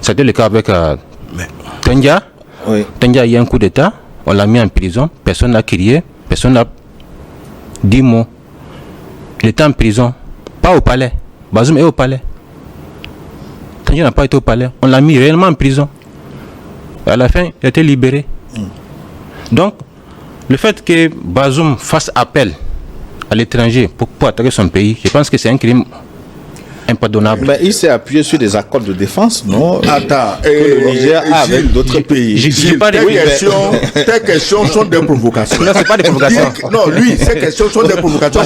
C'était le cas avec Tendia. Oui. Tendia a eu un coup d'État, on l'a mis en prison, personne n'a crié, personne n'a dit mot. Il était en prison, pas au palais. Bazoum est au palais. Tendia n'a pas été au palais, on l'a mis réellement en prison. À la fin, il a été libéré. Donc, le fait que Bazoum fasse appel à l'étranger pour attaquer son pays, je pense que c'est un crime impardonnable. Mais il s'est appuyé sur des accords de défense, non? Attends, le Niger a avec d'autres pays. Tes questions sont des provocations. Non, c'est pas des provocations. Non, lui, ces questions sont des provocations.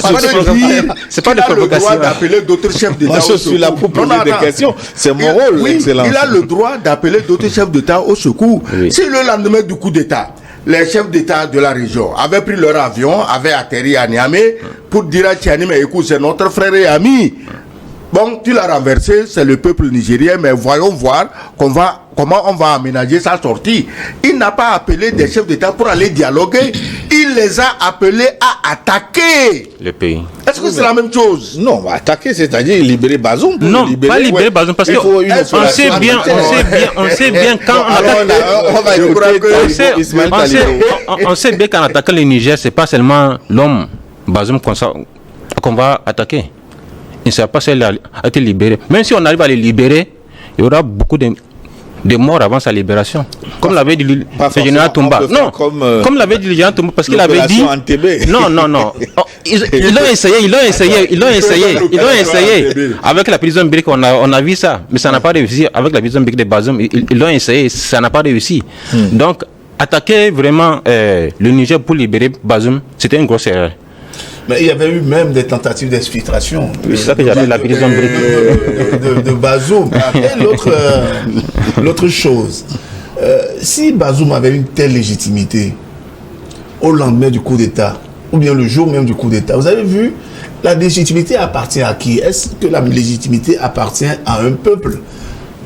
C'est pas des provocations. Il a le droit d'appeler d'autres chefs d'État. Moi, je suis là pour poser des questions. C'est mon rôle, excellent. Il a le droit d'appeler d'autres chefs d'État au secours. Oui. Si le lendemain du coup d'État, les chefs d'État de la région avaient pris leur avion, avaient atterri à Niamey pour dire à Tiani, mais écoute, c'est notre frère et ami. Bon, tu l'as renversé, c'est le peuple nigérien, mais voyons voir qu'on va comment on va aménager sa sortie. Il n'a pas appelé des chefs d'État pour aller dialoguer. Il les a appelés à attaquer le pays. Est-ce que c'est la même chose? Non, attaquer, c'est-à-dire libérer Bazoum. Non, pas libérer Bazoum, parce qu'on sait bien quand on attaque. On sait bien qu'en attaquant le Niger, c'est pas seulement l'homme Bazoum qu'on va attaquer. Il ne sera pas seul à être libéré. Même si on arrive à les libérer, il y aura beaucoup de morts avant sa libération. Comme l'avait dit le général Toumba. Non, comme l'avait dit le général Toumba, parce qu'il avait dit... Non. Ils l'ont essayé avec la prison brique, on a vu ça, mais ça n'a pas réussi. Avec la prison brique de Bazoum, ils l'ont essayé, ça n'a pas réussi. Donc, attaquer vraiment le Niger pour libérer Bazoum, c'était une grosse erreur. Mais il y avait eu même des tentatives d'exfiltration. Oui, c'est ça que j'appelle la prison brique de Bazoum. Et l'autre chose, si Bazoum avait une telle légitimité au lendemain du coup d'État, ou bien le jour même du coup d'État, vous avez vu, la légitimité appartient à qui? Est-ce que la légitimité appartient à un peuple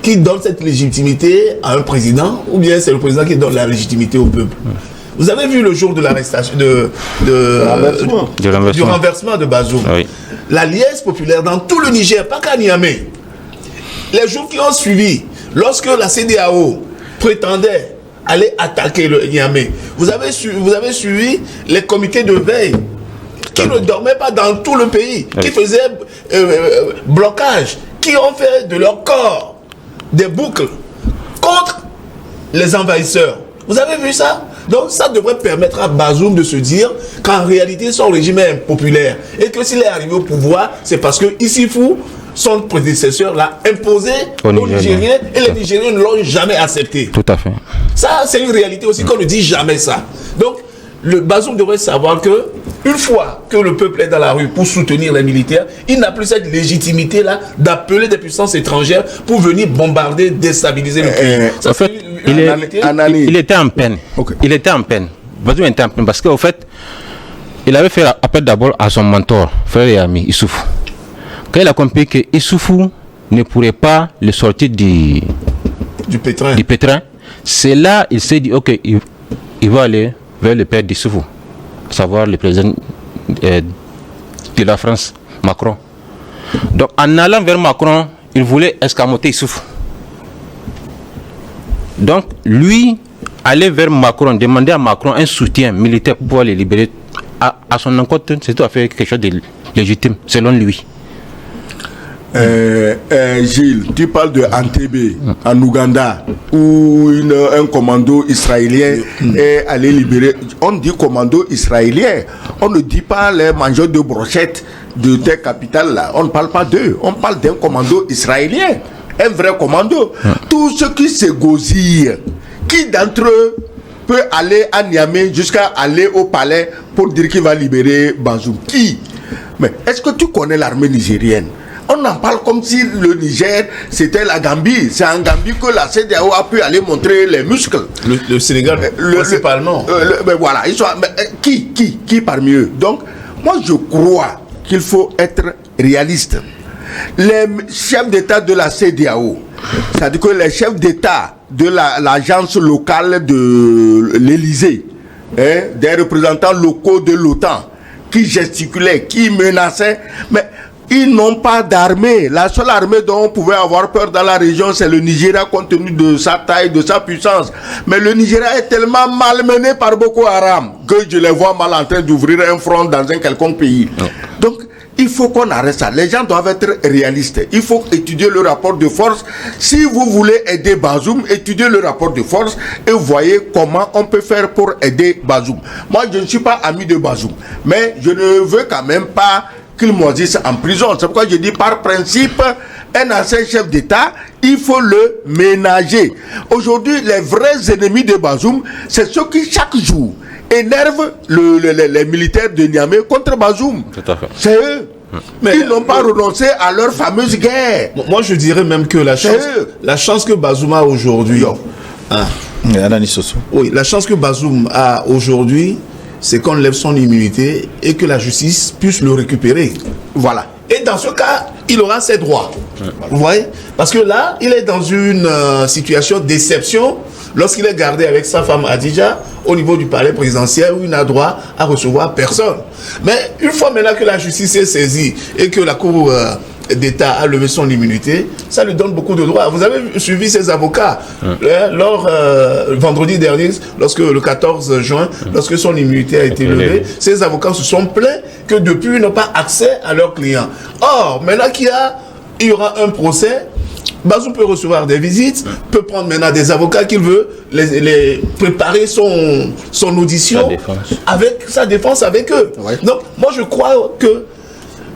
qui donne cette légitimité à un président, ou bien c'est le président qui donne la légitimité au peuple? Vous avez vu le jour de l'arrestation, du renversement de Bazoum. Oui. La liesse populaire dans tout le Niger, pas qu'à Niamey. Les jours qui ont suivi, lorsque la CEDEAO prétendait aller attaquer le Niamey, vous avez suivi les comités de veille qui ne dormaient pas dans tout le pays, qui faisaient blocage, qui ont fait de leur corps des boucles contre les envahisseurs. Vous avez vu ça? Donc ça devrait permettre à Bazoum de se dire qu'en réalité son régime est populaire et que s'il est arrivé au pouvoir, c'est parce que Issifou, son prédécesseur, l'a imposé aux Nigériens et les Nigériens ne l'ont jamais accepté. Tout à fait. Ça, c'est une réalité aussi qu'on ne dit jamais ça. Donc le Bazoum devrait savoir que une fois que le peuple est dans la rue pour soutenir les militaires, il n'a plus cette légitimité-là d'appeler des puissances étrangères pour venir bombarder, déstabiliser le pays. En fait, il était en peine. Okay. Il était en peine. Bazoum était en peine parce qu'au fait, il avait fait appel d'abord à son mentor, frère et ami, Issoufou. Quand il a compris que Issoufou ne pourrait pas le sortir du pétrin, c'est là il s'est dit, ok, il va aller vers le père d'Issoufou, à savoir le président de la France, Macron. Donc en allant vers Macron, il voulait escamoter Issoufou. Donc lui, aller vers Macron, demander à Macron un soutien militaire pour pouvoir les libérer, à son encontre, c'est tout à fait quelque chose de légitime, selon lui. Gilles, tu parles de Entebbe en Ouganda où un commando israélien est allé libérer. On dit commando israélien, on ne dit pas les mangeurs de brochettes de tes capitales là. On ne parle pas d'eux, on parle d'un commando israélien, un vrai commando. Tous ceux qui se gosillent, qui d'entre eux peut aller à Niamey jusqu'à aller au palais pour dire qu'il va libérer Bazoum? Qui? Mais est-ce que tu connais l'armée nigérienne? On en parle comme si le Niger c'était la Gambie. C'est en Gambie que la CEDEAO a pu aller montrer les muscles. Le Sénégal, principalement. Mais voilà, ils sont, qui parmi eux? Donc, moi je crois qu'il faut être réaliste. Les chefs d'État de la CEDEAO, c'est-à-dire que les chefs d'État de l'agence locale de l'Élysée, des représentants locaux de l'OTAN, qui gesticulaient, qui menaçaient, mais ils n'ont pas d'armée. La seule armée dont on pouvait avoir peur dans la région, c'est le Nigeria, compte tenu de sa taille, de sa puissance. Mais le Nigeria est tellement malmené par Boko Haram que je les vois mal en train d'ouvrir un front dans un quelconque pays. Donc, il faut qu'on arrête ça. Les gens doivent être réalistes. Il faut étudier le rapport de force. Si vous voulez aider Bazoum, étudiez le rapport de force et voyez comment on peut faire pour aider Bazoum. Moi, je ne suis pas ami de Bazoum, mais je ne veux quand même pas qu'il moisisse en prison. C'est pourquoi je dis par principe, un ancien chef d'État, il faut le ménager. Aujourd'hui, les vrais ennemis de Bazoum, c'est ceux qui chaque jour énervent les militaires de Niamey contre Bazoum. C'est eux. Mais ils n'ont pas renoncé à leur fameuse guerre. Moi, je dirais même que la chance que Bazoum a aujourd'hui, oui, la chance que Bazoum a aujourd'hui, c'est qu'on lève son immunité et que la justice puisse le récupérer. Voilà. Et dans ce cas, il aura ses droits. Vous voyez? Parce que là, il est dans une situation d'exception lorsqu'il est gardé avec sa femme Adidja au niveau du palais présidentiel où il n'a droit à recevoir personne. Mais une fois maintenant que la justice est saisie et que la Cour d'État a levé son immunité, ça lui donne beaucoup de droits. Vous avez suivi ses avocats lors vendredi dernier, lorsque le 14 juin, lorsque son immunité a été levée, ces avocats se sont plaints que depuis ils n'ont pas accès à leurs clients. Or, maintenant qu'il y aura un procès, Bazoum peut recevoir des visites, peut prendre maintenant des avocats qu'il veut, les préparer son audition avec sa défense avec eux. Ouais. Donc, moi je crois que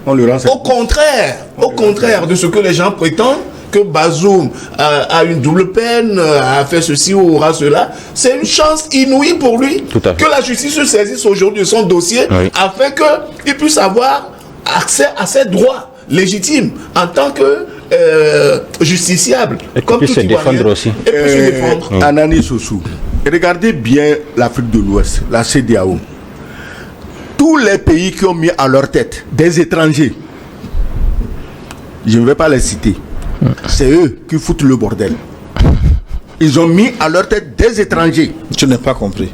au contraire de ce que les gens prétendent, que Bazoum a une double peine, a fait ceci ou aura cela, c'est une chance inouïe pour lui que la justice se saisisse aujourd'hui de son dossier afin qu'il puisse avoir accès à ses droits légitimes en tant que justiciable. Et comme puisse se défendre aussi. Et puisse se défendre. Anani Sossou, regardez bien l'Afrique de l'Ouest, la CEDEAO. Tous les pays qui ont mis à leur tête des étrangers, je ne vais pas les citer, c'est eux qui foutent le bordel. Ils ont mis à leur tête des étrangers. Je n'ai pas compris.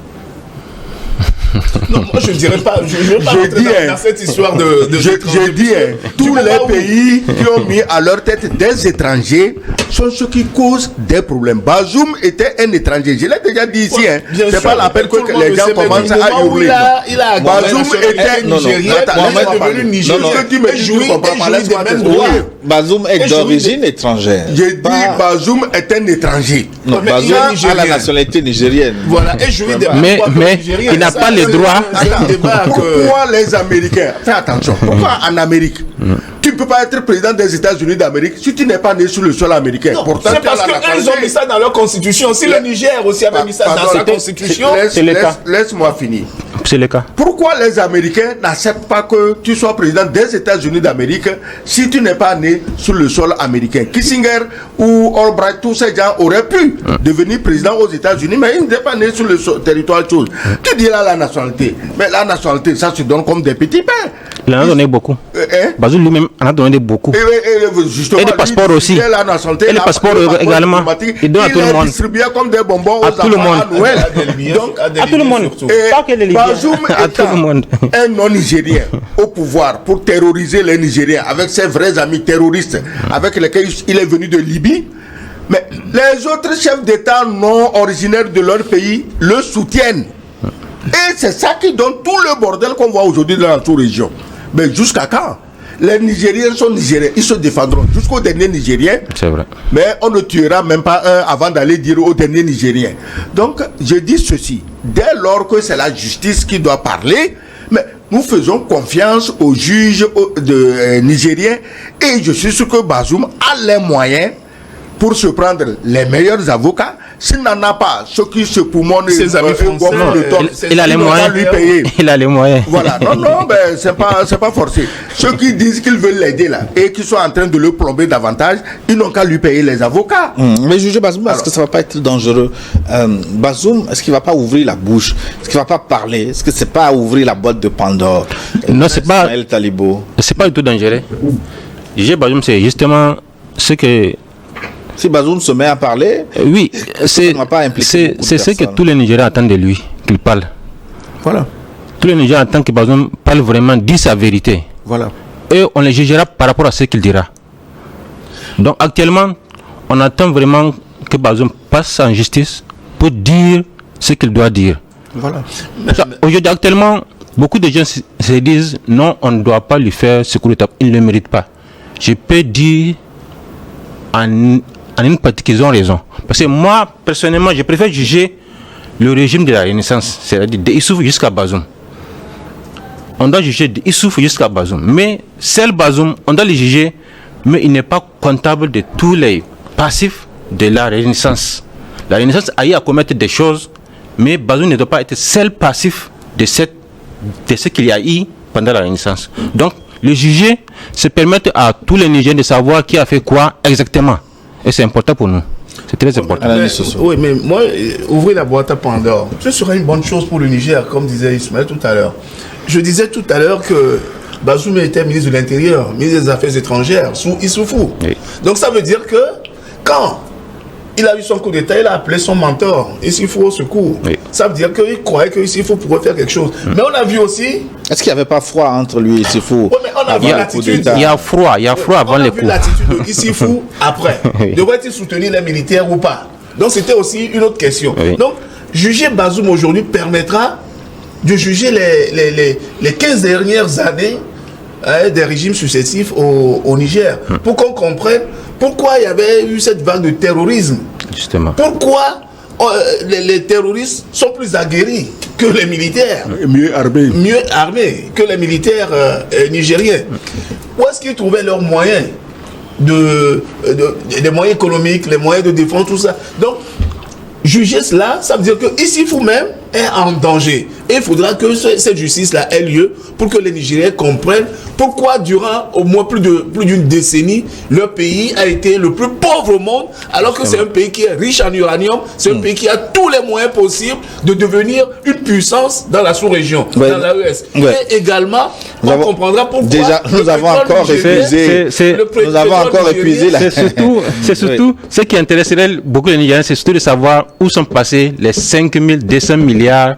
Non, moi je ne dirais pas, je ne vais pas rentrer dans cette histoire de je dis, tous les pays qui ont mis à leur tête des étrangers sont ceux qui causent des problèmes. Bazoum était un étranger, je l'ai déjà dit ici, c'est pas la peine que les gens commencent à hurler. Bazoum était Nigérien, devenu Nigérien, Bazoum est d'origine étrangère. J'ai dit Bazoum est un étranger. Non, Bazoum a la nationalité nigérienne. Voilà, et jouit des mais il n'a pas les droits. Pourquoi les Américains, fais attention, pourquoi en Amérique tu ne peux pas être président des États-Unis d'Amérique si tu n'es pas né sur le sol américain? Pourtant, c'est parce qu'ils ont mis ça dans leur constitution. Si le Niger aussi avait mis ça dans sa constitution, laisse-moi finir. C'est le cas. Pourquoi les Américains n'acceptent pas que tu sois président des États-Unis d'Amérique si tu n'es pas né sur le sol américain? Kissinger ou Albright, tous ces gens auraient pu devenir président aux États-Unis, mais ils n'étaient pas nés sur le territoire de chose. Tu dis là la nationalité, mais la nationalité, ça se donne comme des petits pains. Il en a donné beaucoup. Bazoum lui-même en a donné beaucoup. Et des passeports aussi. Et les passeports également. Il donne à tout le monde. Distribué comme des bonbons à tout le monde. Donc, à tout le monde. Pas que les Libyens. Bazoum est un non-nigérien au pouvoir pour terroriser les Nigériens avec ses vrais amis terroristes avec lesquels il est venu de Libye. Mais les autres chefs d'État non originaires de leur pays le soutiennent. Et c'est ça qui donne tout le bordel qu'on voit aujourd'hui dans la sous-région. Mais jusqu'à quand? Les Nigériens sont Nigériens, ils se défendront jusqu'au dernier Nigérien. C'est vrai. Mais on ne tuera même pas un avant d'aller dire au dernier Nigérien. Donc, je dis ceci. Dès lors que c'est la justice qui doit parler, mais nous faisons confiance aux juges nigériens et je suis sûr que Bazoum a les moyens pour se prendre les meilleurs avocats. S'il n'en a pas, ceux qui se poumonnent, il a les moyens. Lui payer. Il a les moyens. Voilà. Non, ben, c'est pas forcé. Ceux qui disent qu'ils veulent l'aider là et qui sont en train de le plomber davantage, ils n'ont qu'à lui payer les avocats. Mais juger Bazoum, est-ce que ça va pas être dangereux? Bazoum, est-ce qu'il va pas ouvrir la bouche? Est-ce qu'il va pas parler? Est-ce que c'est pas ouvrir la boîte de Pandore? Non, c'est pas. Talibo. C'est pas du tout dangereux. Juger Bazoum, c'est justement ce que. Si Bazoum se met à parler, oui, c'est ce que tous les Nigériens attendent de lui, qu'il parle. Voilà. Tous les Nigériens attendent que Bazoum parle vraiment, dise sa vérité. Voilà. Et on les jugera par rapport à ce qu'il dira. Donc actuellement, on attend vraiment que Bazoum passe en justice pour dire ce qu'il doit dire. Voilà. Aujourd'hui, actuellement, beaucoup de gens se disent non, on ne doit pas lui faire ce coup d'état, il ne le mérite pas. Je peux dire en une partie qu'ils ont raison. Parce que moi, personnellement, je préfère juger le régime de la Renaissance, c'est-à-dire de Issoufou jusqu'à Bazoum. On doit juger de Issoufou jusqu'à Bazoum. Mais seul Bazoum, on doit le juger, mais il n'est pas comptable de tous les passifs de la Renaissance. La Renaissance a eu à commettre des choses, mais Bazoum ne doit pas être seul passif de ce qu'il y a eu pendant la Renaissance. Donc, le juger, c'est permettre à tous les Nigériens de savoir qui a fait quoi exactement. Et c'est important pour nous. C'est très important. Oui, mais moi, ouvrir la boîte à Pandore, ce serait une bonne chose pour le Niger, comme disait Ismaël tout à l'heure. Je disais tout à l'heure que Bazoum était ministre de l'Intérieur, ministre des Affaires étrangères, sous Issoufou. Oui. Donc ça veut dire que quand il a eu son coup d'État, il a appelé son mentor, Issoufou au secours. Oui. Ça veut dire qu'il croyait que Issoufou pourrait faire quelque chose. Mais on a vu aussi... Est-ce qu'il n'y avait pas froid entre lui et Issoufou? Ouais, mais on a vu l'attitude. Il y a froid avant les coups. On a vu l'attitude de Issoufou après. Oui. Devrait-il soutenir les militaires ou pas? Donc c'était aussi une autre question. Oui. Donc juger Bazoum aujourd'hui permettra de juger les 15 dernières années des régimes successifs au Niger. Pour qu'on comprenne pourquoi il y avait eu cette vague de terrorisme. Justement. Pourquoi les terroristes sont plus aguerris que les militaires. Mieux armés que les militaires nigériens. Où est-ce qu'ils trouvaient leurs moyens des moyens économiques, les moyens de défense, tout ça. Donc, juger cela, ça veut dire que Issoufou même est en danger. Et il faudra que cette justice-là ait lieu pour que les Nigériens comprennent pourquoi durant au moins plus d'une décennie, leur pays a été le plus pauvre au monde, alors que c'est un pays qui est riche en uranium, c'est un pays qui a tous les moyens possibles de devenir une puissance dans la sous-région, dans l'AES. Et également, on comprendra pourquoi déjà, nous avons encore épuisé. Nous avons encore épuisé la... C'est surtout ce qui intéresserait beaucoup les Nigériens, c'est surtout de savoir où sont passés les 5200 milliards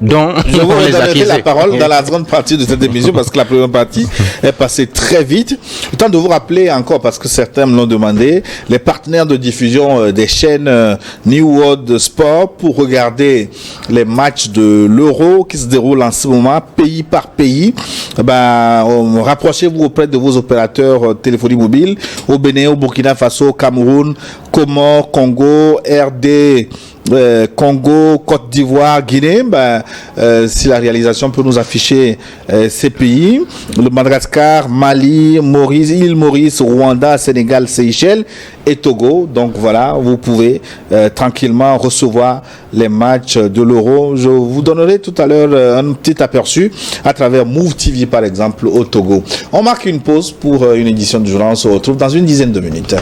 dont je vous on les a donnerai la parole dans la seconde partie de cette émission parce que la première partie est passée très vite. Le temps de vous rappeler encore, parce que certains me l'ont demandé, les partenaires de diffusion des chaînes New World Sport pour regarder les matchs de l'Euro qui se déroulent en ce moment, pays par pays. Rapprochez-vous auprès de vos opérateurs téléphonie mobile au Bénin, au Burkina Faso, Cameroun, Comores, Congo, RD, Congo, Côte d'Ivoire, Guinée. Si la réalisation peut nous afficher ces pays, le Madagascar, Mali, Maurice, île Maurice, Rwanda, Sénégal, Seychelles et Togo. Donc voilà, vous pouvez tranquillement recevoir les matchs de l'Euro. Je vous donnerai tout à l'heure un petit aperçu à travers Move TV par exemple au Togo. On marque une pause pour une édition du journal. On se retrouve dans une dizaine de minutes.